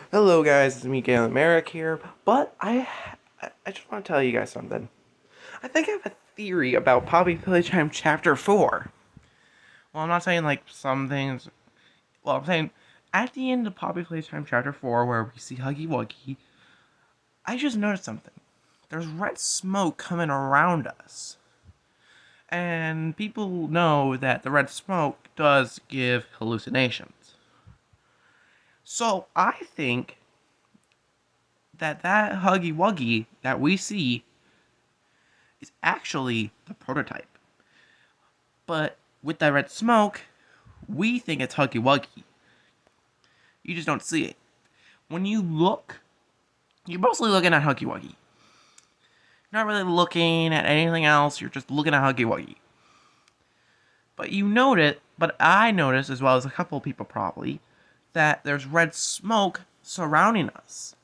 Hello guys, it's me Galen Merrick here, but I just want to tell you guys something. I think I have a theory about Poppy Playtime Chapter 4. Well, I'm not saying like some things, I'm saying at the end of Poppy Playtime Chapter 4 where we see Huggy Wuggy, I just noticed something. There's red smoke coming around us. And people know that the red smoke does give hallucinations. So I think that Huggy Wuggy that we see is actually the prototype. But with that red smoke, we think it's Huggy Wuggy. You just don't see it. When you look, you're mostly looking at Huggy Wuggy. You're not really looking at anything else, you're just looking at Huggy Wuggy. But I noticed, as well as a couple of people probably, that there's red smoke surrounding us.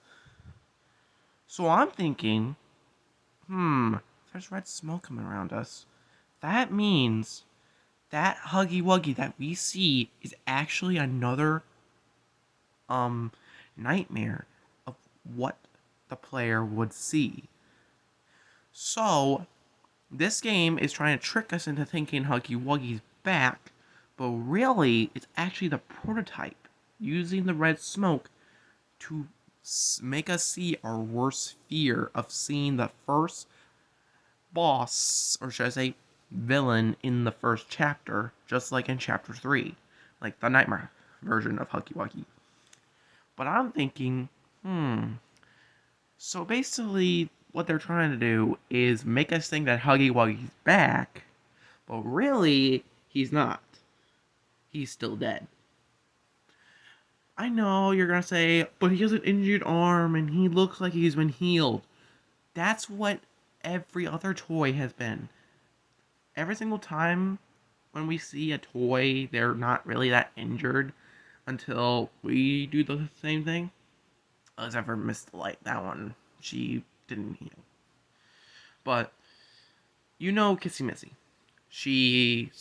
So I'm thinking, if there's red smoke coming around us, that means that Huggy Wuggy that we see is actually another nightmare of what the player would see. So this game is trying to trick us into thinking Huggy Wuggy's back, but really it's actually the prototype using the red smoke to make us see our worst fear of seeing the first boss, or should I say villain, in the first chapter, just like in chapter 3, like the nightmare version of Huggy Wuggy. But I'm thinking, so basically what they're trying to do is make us think that Huggy Wuggy's back, but really he's not. He's still dead. I know you're gonna say, but he has an injured arm and he looks like he's been healed. That's what every other toy has been. Every single time when we see a toy, they're not really that injured until we do the same thing. Except for Miss Light, that one, she didn't heal. But you know Kissy Missy. She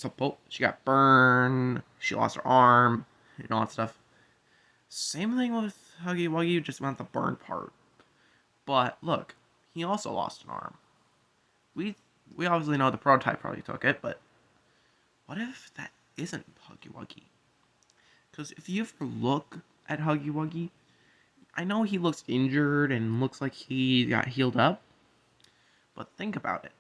got burned, she lost her arm, and all that stuff. Same thing with Huggy Wuggy, just went the burn part. But look, he also lost an arm. We we obviously know the prototype probably took it, but what if that isn't Huggy Wuggy? Because if you ever look at Huggy Wuggy, I know he looks injured and looks like he got healed up, but think about it.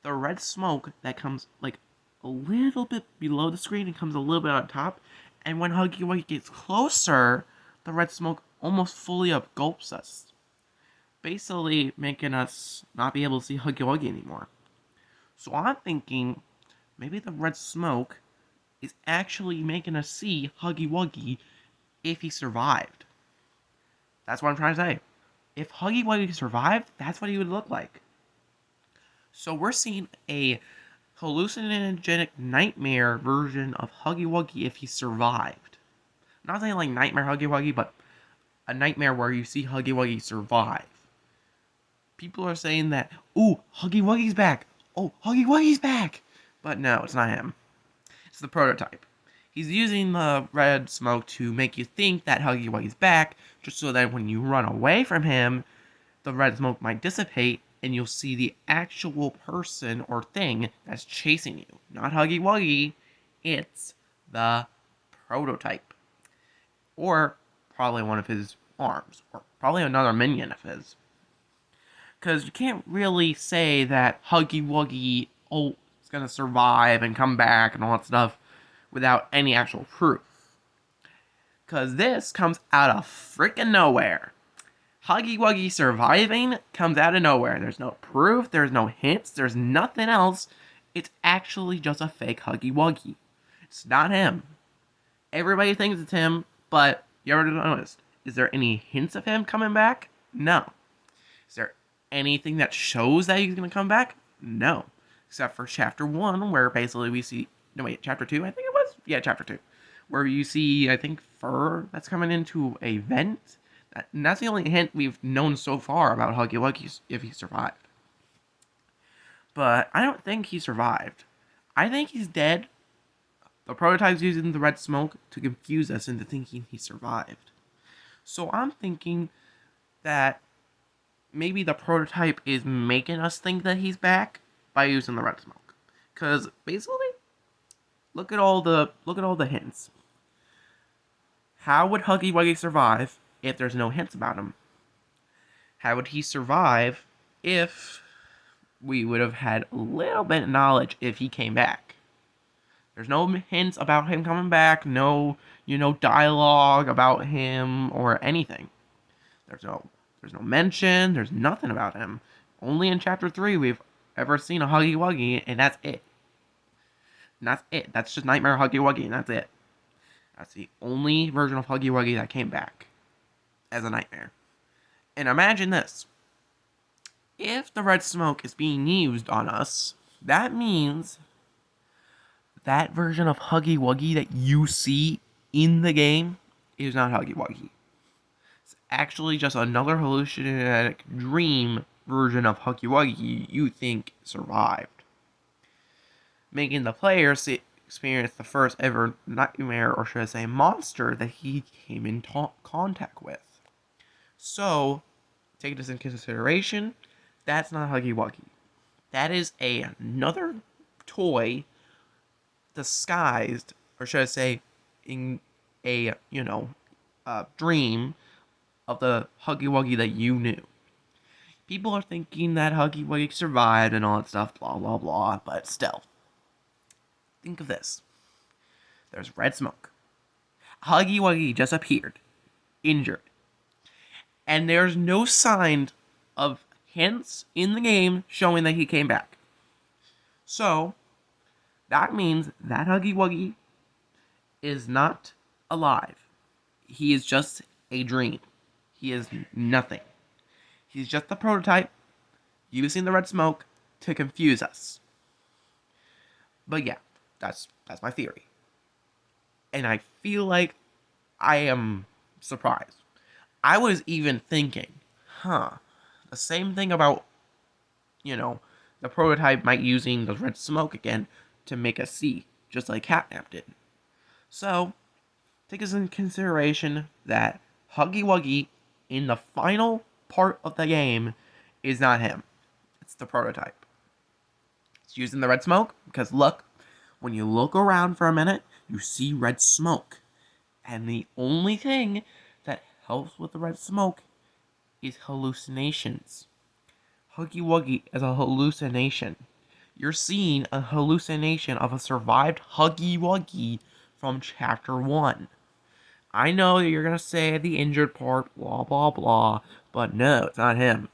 The red smoke that comes like a little bit below the screen and comes a little bit on top, and when Huggy Wuggy gets closer, the red smoke almost fully upgulps us, basically making us not be able to see Huggy Wuggy anymore. So I'm thinking maybe the red smoke is actually making us see Huggy Wuggy if he survived. That's what I'm trying to say. If Huggy Wuggy survived, that's what he would look like. So we're seeing a hallucinogenic nightmare version of Huggy Wuggy if he survived. I'm not saying like Nightmare Huggy Wuggy, but a nightmare where you see Huggy Wuggy survive. People are saying that, ooh, Huggy Wuggy's back. Oh, Huggy Wuggy's back. But no, it's not him. It's the prototype. He's using the red smoke to make you think that Huggy Wuggy's back, just so that when you run away from him, the red smoke might dissipate and you'll see the actual person or thing that's chasing you. Not Huggy Wuggy, it's the prototype. Or probably one of his arms, or probably another minion of his. Because you can't really say that Huggy Wuggy, is gonna survive and come back and all that stuff without any actual proof. Because this comes out of freaking nowhere. Huggy Wuggy surviving comes out of nowhere. There's no proof, there's no hints, there's nothing else. It's actually just a fake Huggy Wuggy. It's not him. Everybody thinks it's him, but you ever noticed? Is there any hints of him coming back? No. Is there anything that shows that he's going to come back? No. Except for chapter 1, where basically we see... No, wait, chapter 2, I think it was? Yeah, chapter 2. Where you see, I think, fur that's coming into a vent. And that's the only hint we've known so far about Huggy Wuggy if he survived. But I don't think he survived. I think he's dead. The prototype's using the red smoke to confuse us into thinking he survived. So I'm thinking that maybe the prototype is making us think that he's back by using the red smoke. Cause basically, look at all the hints. How would Huggy Wuggy survive if there's no hints about him? How would he survive if we would have had a little bit of knowledge if he came back? There's no hints about him coming back, no, dialogue about him or anything. There's no mention, there's nothing about him. Only in chapter 3 we've ever seen a Huggy Wuggy, and that's it. And that's it. That's just Nightmare Huggy Wuggy, and that's it. That's the only version of Huggy Wuggy that came back as a nightmare. And imagine this. If the red smoke is being used on us, that means that version of Huggy Wuggy that you see in the game is not Huggy Wuggy. It's actually just another hallucinogenic dream version of Huggy Wuggy you think survived, making the player experience the first ever nightmare, or should I say monster, that he came in contact with. So, take this into consideration, that's not Huggy Wuggy. That is another toy disguised, or should I say, in a, dream of the Huggy Wuggy that you knew. People are thinking that Huggy Wuggy survived and all that stuff, blah, blah, blah, but still. Think of this. There's red smoke. Huggy Wuggy just appeared, injured. And there's no sign of hints in the game showing that he came back. So, that means that Huggy Wuggy is not alive. He is just a dream. He is nothing. He's just a prototype using the red smoke to confuse us. But yeah, that's my theory. And I feel like I am surprised. I was even thinking, the same thing about, the prototype might using the red smoke again to make us see, just like Catnap did. So, take this into consideration that Huggy Wuggy in the final part of the game is not him. It's the prototype. It's using the red smoke because look, when you look around for a minute, you see red smoke. And the only thing that helps with the red smoke is hallucinations. Huggy Wuggy is a hallucination. You're seeing a hallucination of a survived Huggy Wuggy from chapter 1. I know that you're going to say the injured part, blah, blah, blah, but no, it's not him.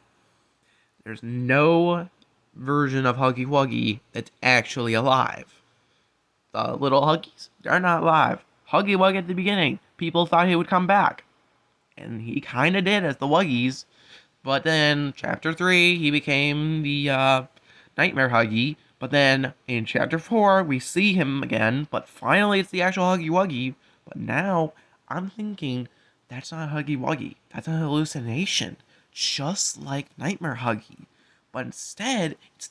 There's no version of Huggy Wuggy that's actually alive. The little Huggies, they're not alive. Huggy Wuggy at the beginning, people thought he would come back. And he kind of did as the Wuggies. But then, chapter 3, he became the Nightmare Huggy. But then, in chapter 4, we see him again. But finally, it's the actual Huggy Wuggy. But now, I'm thinking, that's not Huggy Wuggy. That's a hallucination. Just like Nightmare Huggy. But instead, it's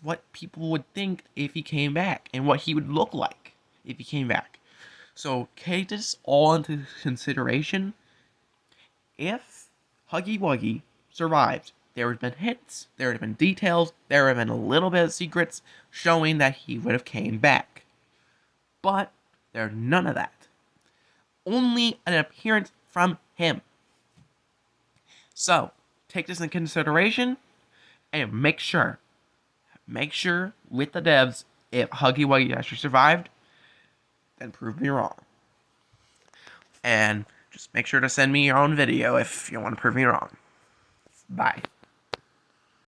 what people would think if he came back. And what he would look like if he came back. So, take this all into consideration. If Huggy Wuggy survived, there would have been hints, there would have been details, there would have been a little bit of secrets showing that he would have came back. But there's none of that. Only an appearance from him. So, take this into consideration and make sure with the devs, if Huggy Wuggy actually survived, then prove me wrong. And just make sure to send me your own video if you want to prove me wrong. Bye.